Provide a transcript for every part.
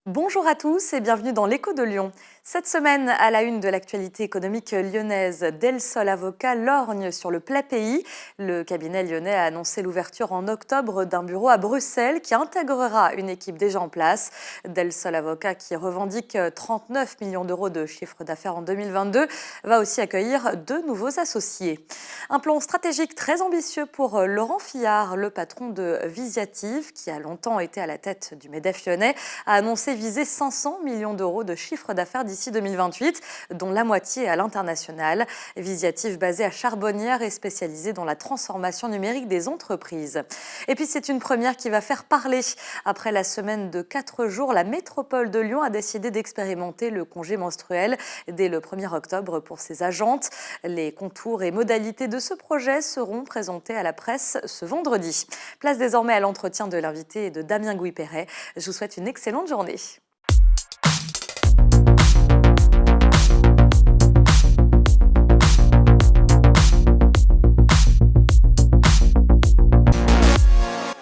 Bonjour à tous et bienvenue dans l'Écho de Lyon. Cette semaine, à la une de l'actualité économique lyonnaise, Del Sol Avocat lorgne sur le plat pays. Le cabinet lyonnais a annoncé l'ouverture en octobre d'un bureau à Bruxelles qui intégrera une équipe déjà en place. Del Sol Avocat, qui revendique 39 millions d'euros de chiffre d'affaires en 2022, va aussi accueillir deux nouveaux associés. Un plan stratégique très ambitieux pour Laurent Fillard, le patron de Visiative, qui a longtemps été à la tête du MEDEF lyonnais, a annoncé viser 500 millions d'euros de chiffre d'affaires d'ici 2028, dont la moitié à l'international. Visiative, basée à Charbonnières, est spécialisée dans la transformation numérique des entreprises. Et puis c'est une première qui va faire parler. Après la semaine de 4 jours, la métropole de Lyon a décidé d'expérimenter le congé menstruel dès le 1er octobre pour ses agentes. Les contours et modalités de ce projet seront présentés à la presse ce vendredi. Place désormais à l'entretien de l'invité et de Damien Gouy-Perret. Je vous souhaite une excellente journée.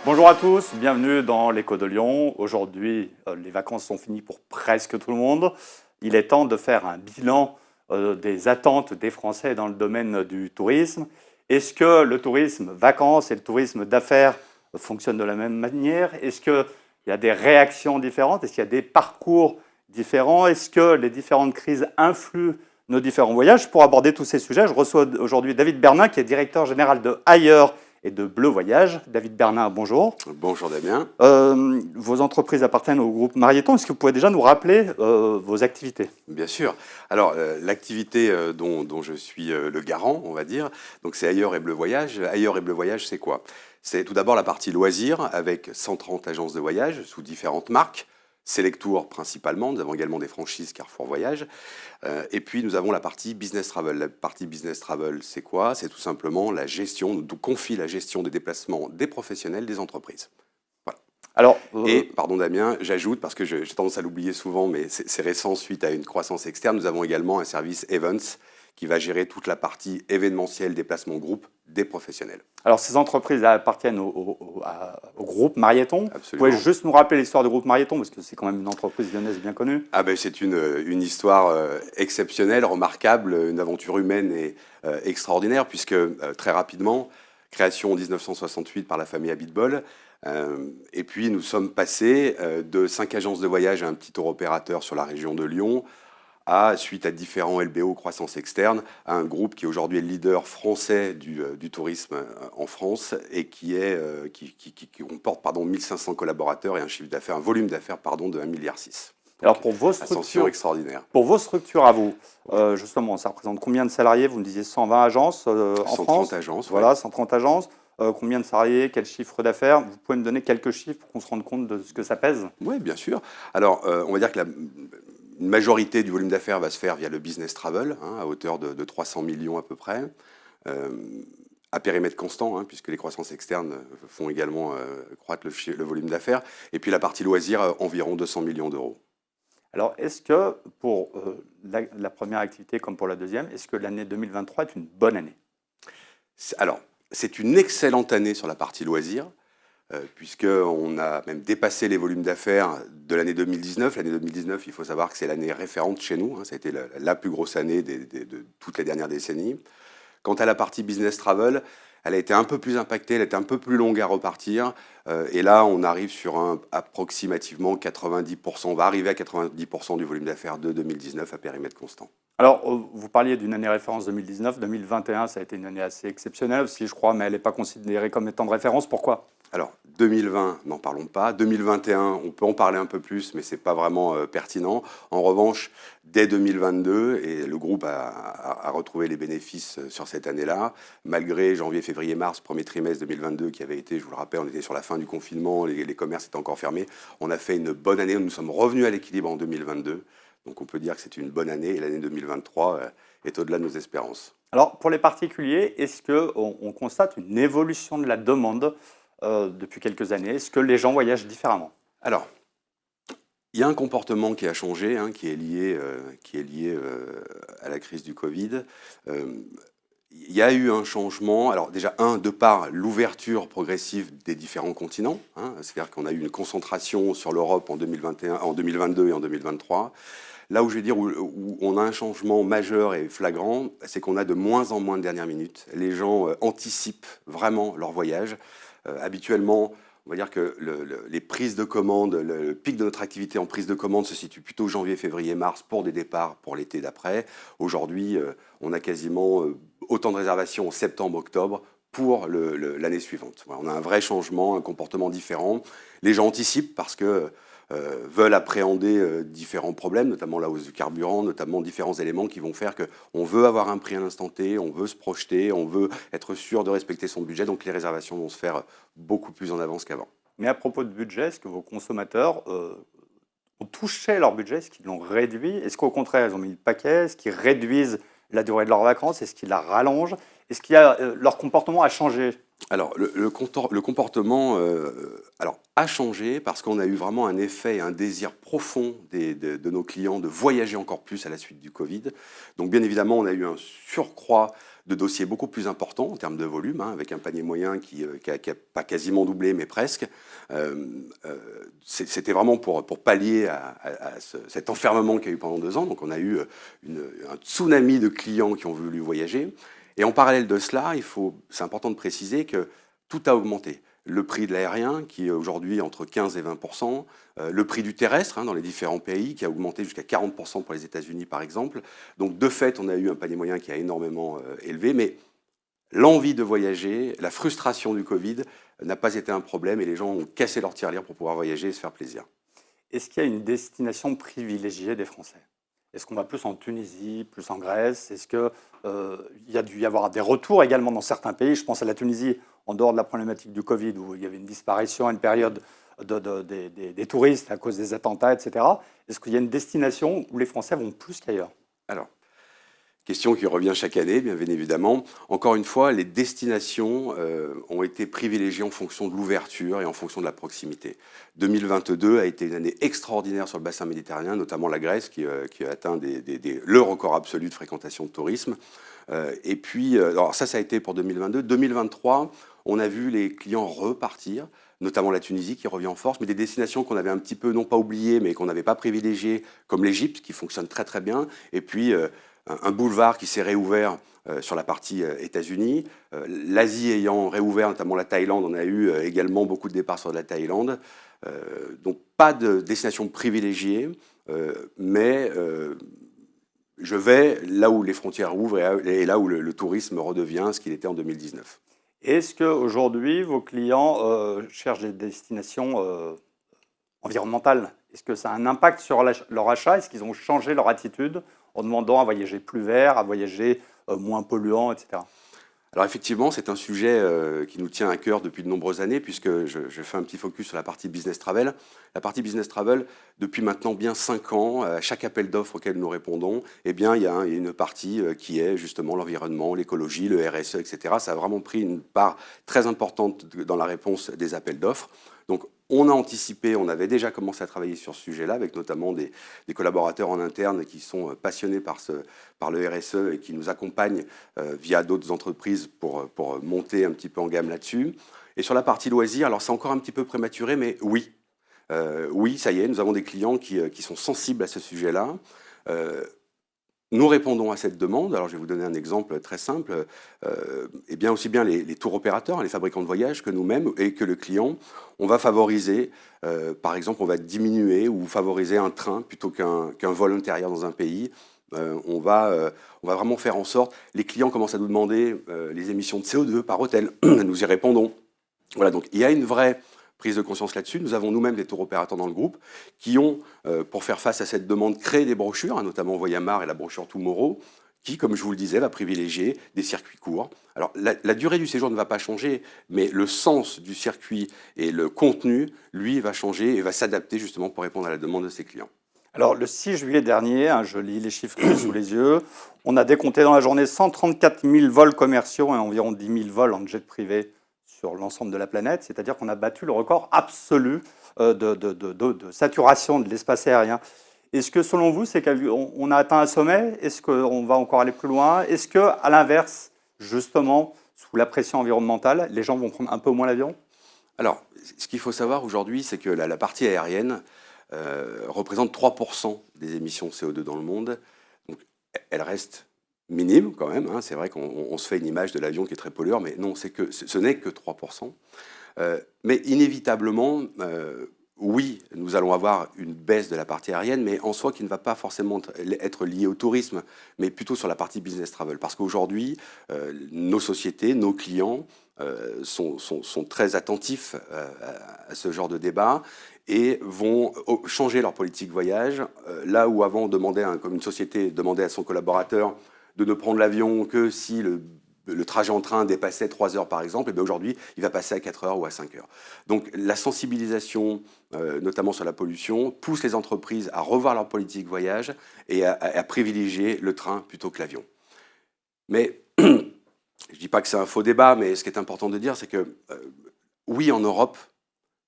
Bonjour à tous, bienvenue dans l'Écho de Lyon. Aujourd'hui, les vacances sont finies pour presque tout le monde. Il est temps de faire un bilan des attentes des Français dans le domaine du tourisme. Est-ce que le tourisme vacances et le tourisme d'affaires fonctionnent de la même manière? Est-ce qu'il y a des réactions différentes? Est-ce qu'il y a des parcours différents? Est-ce que les différentes crises influent nos différents voyages? Pour aborder tous ces sujets, je reçois aujourd'hui David Bernin, qui est directeur général de Ailleurs et de Bleu Voyage. David Bernin, bonjour. Bonjour Damien. Vos entreprises appartiennent au groupe Marieton. Est-ce que vous pouvez déjà nous rappeler vos activités? Bien sûr. Alors, l'activité dont je suis le garant, on va dire, donc c'est Ailleurs et Bleu Voyage. Ailleurs et Bleu Voyage, c'est quoi? C'est tout d'abord la partie loisirs, avec 130 agences de voyage sous différentes marques. Selectour principalement, nous avons également des franchises Carrefour Voyage. Et puis nous avons la partie Business Travel. La partie Business Travel, c'est quoi? C'est tout simplement la gestion, nous confie la gestion des déplacements des professionnels, des entreprises. Voilà. Alors, Et, pardon Damien, j'ajoute, parce que j'ai tendance à l'oublier souvent, mais c'est récent suite à une croissance externe, nous avons également un service Events qui va gérer toute la partie événementielle, déplacement groupe des professionnels. alors ces entreprises appartiennent au groupe Marieton. Absolument. Vous pouvez juste nous rappeler l'histoire du groupe Marieton, parce que c'est quand même une entreprise lyonnaise bien connue. Ah ben, c'est une histoire exceptionnelle, remarquable, une aventure humaine et extraordinaire, puisque très rapidement, création en 1968 par la famille Abitbol, et puis nous sommes passés de 5 agences de voyage à un petit tour opérateur sur la région de Lyon, suite à différents LBO croissance externe, à un groupe qui aujourd'hui est le leader français du tourisme en France et qui comporte 1500 collaborateurs et un chiffre d'affaires, un volume d'affaires de 1,6 milliard. Alors pour vos Ascension structures, extraordinaire. pour vos structures à vous, justement, ça représente combien de salariés? Vous me disiez 120 agences en 130 France. agences. Voilà, Ouais. 130 agences. Combien de salariés? Quel chiffre d'affaires? Vous pouvez me donner quelques chiffres pour qu'on se rende compte de ce que ça pèse? Oui, bien sûr. Alors, on va dire que une majorité du volume d'affaires va se faire via le business travel, à hauteur de 300 millions à peu près, à périmètre constant, puisque les croissances externes font également croître le volume d'affaires. Et puis la partie loisirs, environ 200 millions d'euros. Alors, est-ce que pour la première activité comme pour la deuxième, est-ce que l'année 2023 est une bonne année? Alors, c'est une excellente année sur la partie loisirs, puisqu'on a même dépassé les volumes d'affaires de l'année 2019. L'année 2019, il faut savoir que c'est l'année référente chez nous. Ça a été la plus grosse année de toutes les dernières décennies. Quant à la partie business travel, elle a été un peu plus impactée, elle a été un peu plus longue à repartir. Et là, on arrive sur approximativement 90%. On va arriver à 90% du volume d'affaires de 2019 à périmètre constant. Alors, vous parliez d'une année référence 2019. 2021, ça a été une année assez exceptionnelle aussi, je crois, mais elle n'est pas considérée comme étant de référence. Pourquoi? Alors, 2020, n'en parlons pas. 2021, on peut en parler un peu plus, mais ce n'est pas vraiment pertinent. En revanche, dès 2022, et le groupe a retrouvé les bénéfices sur cette année-là, malgré janvier, février, mars, premier trimestre 2022, qui avait été, je vous le rappelle, on était sur la fin du confinement, les commerces étaient encore fermés. On a fait une bonne année, nous sommes revenus à l'équilibre en 2022. Donc on peut dire que c'est une bonne année, et l'année 2023 est au-delà de nos espérances. Alors, pour les particuliers, est-ce qu'on constate une évolution de la demande depuis quelques années? Est-ce que les gens voyagent différemment? Alors, il y a un comportement qui a changé, qui est lié à la crise du Covid. Il y a eu un changement, alors déjà de par l'ouverture progressive des différents continents, hein, c'est-à-dire qu'on a eu une concentration sur l'Europe en 2021, en 2022 et en 2023. Là où je vais dire où on a un changement majeur et flagrant, c'est qu'on a de moins en moins de dernière minute. Les gens anticipent vraiment leur voyage. Habituellement, on va dire que les prises de commandes, le pic de notre activité en prise de commande se situe plutôt janvier, février, mars pour des départs pour l'été d'après. Aujourd'hui, on a quasiment autant de réservations en septembre, octobre pour l'année suivante. Voilà, on a un vrai changement, un comportement différent. Les gens anticipent parce que veulent appréhender différents problèmes, notamment la hausse du carburant, notamment différents éléments qui vont faire qu'on veut avoir un prix à l'instant T, on veut se projeter, on veut être sûr de respecter son budget, donc les réservations vont se faire beaucoup plus en avance qu'avant. Mais à propos de budget, est-ce que vos consommateurs ont touché leur budget? Est-ce qu'ils l'ont réduit? Est-ce qu'au contraire, ils ont mis le paquet? Est-ce qu'ils réduisent la durée de leurs vacances? Est-ce qu'ils la rallongent? Est-ce qu'il y a, leur comportement a changé? Alors, le comportement a changé parce qu'on a eu vraiment un effet, un désir profond de nos clients de voyager encore plus à la suite du Covid. Donc, bien évidemment, on a eu un surcroît de dossiers beaucoup plus important en termes de volume, hein, avec un panier moyen qui a pas quasiment doublé, mais presque. C'était vraiment pour pallier à cet enfermement qu'il y a eu pendant 2 ans. Donc, on a eu un tsunami de clients qui ont voulu voyager. Et en parallèle de cela, c'est important de préciser que tout a augmenté. Le prix de l'aérien, qui est aujourd'hui entre 15 et 20%, le prix du terrestre dans les différents pays, qui a augmenté jusqu'à 40% pour les États-Unis par exemple. Donc de fait, on a eu un panier moyen qui a énormément élevé, mais l'envie de voyager, la frustration du Covid n'a pas été un problème et les gens ont cassé leur tirelire pour pouvoir voyager et se faire plaisir. Est-ce qu'il y a une destination privilégiée des Français? Est-ce qu'on va plus en Tunisie, plus en Grèce? Est-ce qu'il y a dû y avoir des retours également dans certains pays? Je pense à la Tunisie, en dehors de la problématique du Covid, où il y avait une disparition à une période des touristes à cause des attentats, etc. Est-ce qu'il y a une destination où les Français vont plus qu'ailleurs? Alors, question qui revient chaque année, bien évidemment. Encore une fois, les destinations ont été privilégiées en fonction de l'ouverture et en fonction de la proximité. 2022 a été une année extraordinaire sur le bassin méditerranéen, notamment la Grèce, qui a atteint le record absolu de fréquentation de tourisme. Et puis, alors ça a été pour 2022. 2023, on a vu les clients repartir, notamment la Tunisie qui revient en force, mais des destinations qu'on avait un petit peu, non pas oubliées, mais qu'on n'avait pas privilégiées, comme l'Égypte, qui fonctionne très très bien, et puis un boulevard qui s'est réouvert sur la partie États-Unis. L'Asie ayant réouvert, notamment la Thaïlande, on a eu également beaucoup de départs sur la Thaïlande. Donc pas de destination privilégiée, mais je vais là où les frontières ouvrent et là où le tourisme redevient ce qu'il était en 2019. Est-ce qu'aujourd'hui, vos clients cherchent des destinations environnementales? Est-ce que ça a un impact sur leur achat? Est-ce qu'ils ont changé leur attitude en demandant à voyager plus vert, à voyager moins polluant, etc.? Alors effectivement, c'est un sujet qui nous tient à cœur depuis de nombreuses années, puisque je fais un petit focus sur la partie business travel. La partie business travel, depuis maintenant bien 5 ans, à chaque appel d'offres auquel nous répondons, eh bien, il y a une partie qui est justement l'environnement, l'écologie, le RSE, etc. Ça a vraiment pris une part très importante dans la réponse des appels d'offres. Donc, on a anticipé, on avait déjà commencé à travailler sur ce sujet-là, avec notamment des collaborateurs en interne qui sont passionnés par le RSE et qui nous accompagnent via d'autres entreprises pour monter un petit peu en gamme là-dessus. Et sur la partie loisirs, alors c'est encore un petit peu prématuré, mais oui. Oui, ça y est, nous avons des clients qui sont sensibles à ce sujet-là. Nous répondons à cette demande. Alors, je vais vous donner un exemple très simple. Et bien aussi bien les tours opérateurs, les fabricants de voyages que nous-mêmes et que le client, on va favoriser, par exemple, on va diminuer ou favoriser un train plutôt qu'un vol intérieur dans un pays. On va vraiment faire en sorte. Les clients commencent à nous demander les émissions de CO2 par hôtel. Nous y répondons. Voilà, donc il y a une vraie prise de conscience là-dessus. Nous avons nous-mêmes des tours opérateurs dans le groupe qui ont, pour faire face à cette demande, créé des brochures, notamment Voyamar et la brochure Tomorrow, qui, comme je vous le disais, va privilégier des circuits courts. Alors, la durée du séjour ne va pas changer, mais le sens du circuit et le contenu, lui, va changer et va s'adapter justement pour répondre à la demande de ses clients. Alors, le 6 juillet dernier, je lis les chiffres sous les yeux, on a décompté dans la journée 134 000 vols commerciaux et environ 10 000 vols en jet privé sur l'ensemble de la planète, c'est-à-dire qu'on a battu le record absolu de saturation de l'espace aérien. Est-ce que, selon vous, c'est qu'on a atteint un sommet? Est-ce qu'on va encore aller plus loin? Est-ce qu'à l'inverse, justement, sous la pression environnementale, les gens vont prendre un peu moins l'avion? Alors, ce qu'il faut savoir aujourd'hui, c'est que la partie aérienne représente 3% des émissions CO2 dans le monde. Donc, elle reste minime quand même, hein. C'est vrai qu'on se fait une image de l'avion qui est très pollueur, mais non, ce n'est que 3%. Mais inévitablement, oui, nous allons avoir une baisse de la partie aérienne, mais en soi qui ne va pas forcément être liée au tourisme, mais plutôt sur la partie business travel. Parce qu'aujourd'hui, nos sociétés, nos clients sont très attentifs à ce genre de débat et vont changer leur politique voyage. Là où avant, comme une société demandait à son collaborateur de ne prendre l'avion que si le trajet en train dépassait 3 heures par exemple, et bien aujourd'hui, il va passer à 4 heures ou à 5 heures. Donc la sensibilisation, notamment sur la pollution, pousse les entreprises à revoir leur politique voyage et à privilégier le train plutôt que l'avion. Mais je ne dis pas que c'est un faux débat, mais ce qui est important de dire, c'est que oui, en Europe,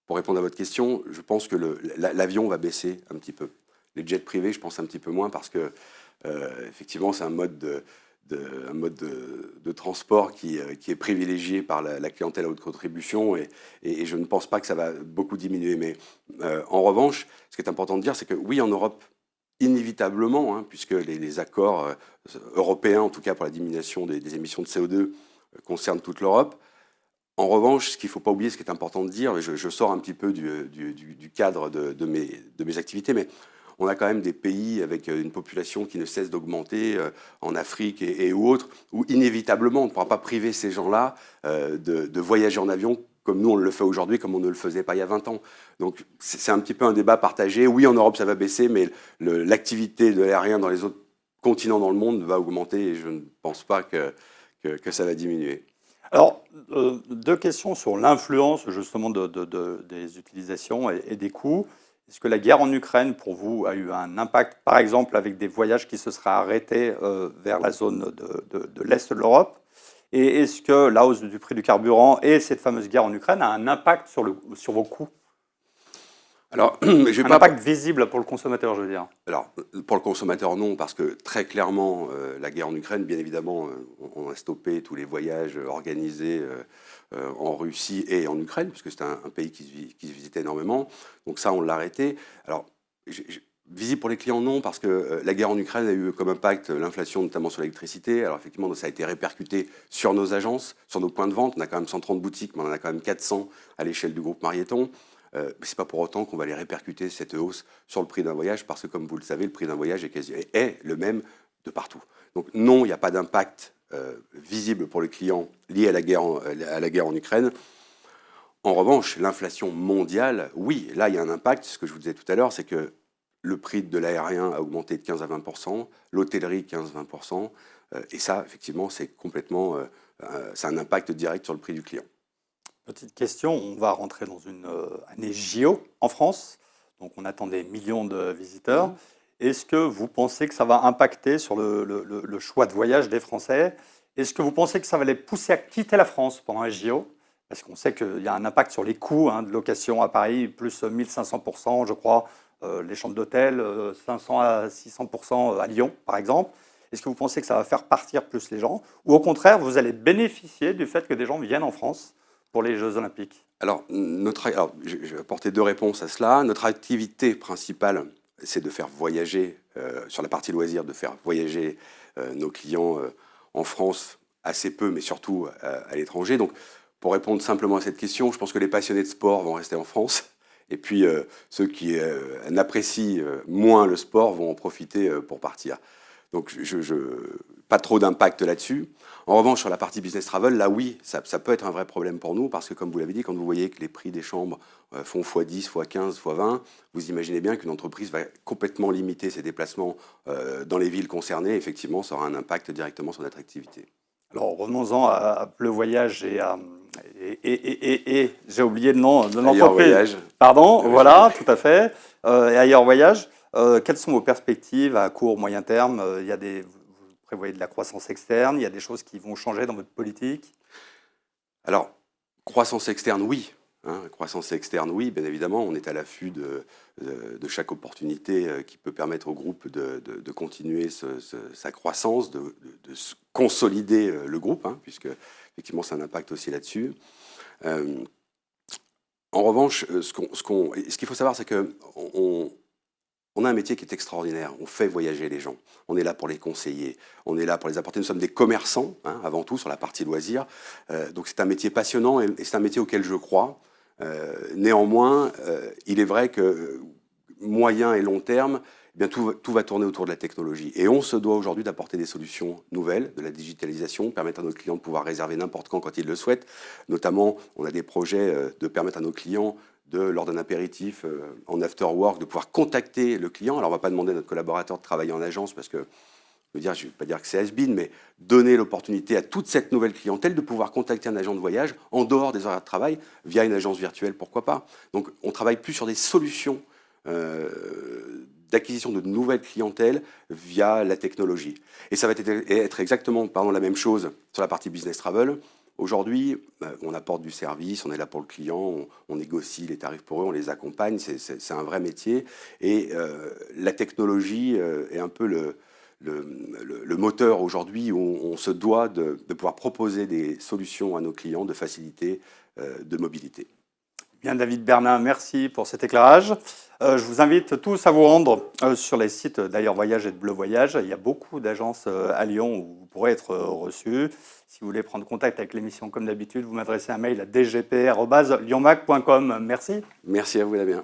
pour répondre à votre question, je pense que l'avion va baisser un petit peu. Les jets privés, je pense un petit peu moins parce que effectivement, c'est un mode de transport qui est privilégié par la clientèle à haute contribution et je ne pense pas que ça va beaucoup diminuer. Mais en revanche, ce qui est important de dire, c'est que oui, en Europe, inévitablement, hein, puisque les accords européens, en tout cas pour la diminution des émissions de CO2, concernent toute l'Europe. En revanche, ce qu'il ne faut pas oublier, ce qui est important de dire, et je sors un petit peu du cadre de mes activités, mais on a quand même des pays avec une population qui ne cesse d'augmenter, en Afrique et autres, où inévitablement on ne pourra pas priver ces gens-là de voyager en avion comme nous on le fait aujourd'hui, comme on ne le faisait pas il y a 20 ans. Donc c'est un petit peu un débat partagé. Oui, en Europe ça va baisser, mais l'activité de l'aérien dans les autres continents dans le monde va augmenter et je ne pense pas que ça va diminuer. Alors, deux questions sur l'influence justement des utilisations et des coûts. Est-ce que la guerre en Ukraine, pour vous, a eu un impact, par exemple, avec des voyages qui se seraient arrêtés vers la zone de l'Est de l'Europe? Et est-ce que la hausse du prix du carburant et cette fameuse guerre en Ukraine a un impact sur vos coûts? Alors, je vais Un pas... impact visible pour le consommateur, je veux dire. Alors, pour le consommateur, non, parce que très clairement, la guerre en Ukraine, bien évidemment, on a stoppé tous les voyages organisés en Russie et en Ukraine, puisque c'est un pays qui se visitait énormément. Donc ça, on l'a arrêté. Alors, visible pour les clients, non, parce que la guerre en Ukraine a eu comme impact l'inflation, notamment sur l'électricité. Alors effectivement, ça a été répercuté sur nos agences, sur nos points de vente. On a quand même 130 boutiques, mais on en a quand même 400 à l'échelle du groupe Marieton. Mais ce n'est pas pour autant qu'on va les répercuter, cette hausse, sur le prix d'un voyage, parce que comme vous le savez, le prix d'un voyage est le même de partout. Donc non, il n'y a pas d'impact visible pour les clients lié à la guerre en Ukraine. En revanche, l'inflation mondiale, oui, là il y a un impact. Ce que je vous disais tout à l'heure, c'est que le prix de l'aérien a augmenté de 15 à 20%, l'hôtellerie 15-20%, et ça, effectivement, c'est complètement, c'est un impact direct sur le prix du client. Petite question, on va rentrer dans une année JO en France, donc on attend des millions de visiteurs. Est-ce que vous pensez que ça va impacter sur le choix de voyage des Français? Est-ce que vous pensez que ça va les pousser à quitter la France pendant les JO? Parce qu'on sait qu'il y a un impact sur les coûts de location à Paris, plus 1500%, je crois, les chambres d'hôtel, 500 à 600% à Lyon, par exemple. Est-ce que vous pensez que ça va faire partir plus les gens? Ou au contraire, vous allez bénéficier du fait que des gens viennent en France pour les Jeux Olympiques? Alors, je vais apporter deux réponses à cela. Notre activité principale, c'est de faire voyager, sur la partie loisirs, de faire voyager nos clients en France assez peu, mais surtout à l'étranger. Donc, pour répondre simplement à cette question, je pense que les passionnés de sport vont rester en France. Et puis, ceux qui n'apprécient moins le sport vont en profiter pour partir. Donc, pas trop d'impact là-dessus. En revanche, sur la partie business travel, là, oui, ça peut être un vrai problème pour nous, parce que, comme vous l'avez dit, quand vous voyez que les prix des chambres font x10, x15, x20, vous imaginez bien qu'une entreprise va complètement limiter ses déplacements dans les villes concernées. Effectivement, ça aura un impact directement sur notre activité. Alors, revenons-en à Bleu Voyage et j'ai oublié le nom de l'entreprise. Pardon, voilà, tout à fait. Et Ailleurs Voyage. Quelles sont vos perspectives à court, moyen terme? Vous prévoyez de la croissance externe, il y a des choses qui vont changer dans votre politique? Alors, croissance externe, oui. Hein, croissance externe, oui, bien évidemment, on est à l'affût de chaque opportunité qui peut permettre au groupe de continuer sa croissance, de consolider le groupe, hein, puisque effectivement, ça a un impact aussi là-dessus. En revanche, ce qu'il faut savoir, c'est qu'on a un métier qui est extraordinaire. On fait voyager les gens. On est là pour les conseiller. On est là pour les apporter. Nous sommes des commerçants, hein, avant tout, sur la partie loisirs. Donc c'est un métier passionnant et c'est un métier auquel je crois. Néanmoins, il est vrai que moyen et long terme, eh bien, tout va tourner autour de la technologie. Et on se doit aujourd'hui d'apporter des solutions nouvelles, de la digitalisation, permettre à nos clients de pouvoir réserver n'importe quand ils le souhaitent. Notamment, on a des projets de permettre à nos clients lors d'un apéritif en after work, de pouvoir contacter le client. Alors, on ne va pas demander à notre collaborateur de travailler en agence parce que, je ne vais pas dire que c'est has-been, mais donner l'opportunité à toute cette nouvelle clientèle de pouvoir contacter un agent de voyage en dehors des horaires de travail via une agence virtuelle, pourquoi pas. Donc, on travaille plus sur des solutions d'acquisition de nouvelles clientèles via la technologie. Et ça va être exactement la même chose sur la partie business travel. Aujourd'hui, on apporte du service, on est là pour le client, on négocie les tarifs pour eux, on les accompagne, c'est un vrai métier. Et la technologie est un peu le moteur aujourd'hui où on se doit de pouvoir proposer des solutions à nos clients de facilité de mobilité. Bien, David Bernin, merci pour cet éclairage. Je vous invite tous à vous rendre sur les sites d'Ailleurs Voyage et de Bleu Voyage. Il y a beaucoup d'agences à Lyon où vous pourrez être reçus. Si vous voulez prendre contact avec l'émission comme d'habitude, vous m'adressez un mail à dgpr@lyonmac.com. Merci. Merci à vous, Damien.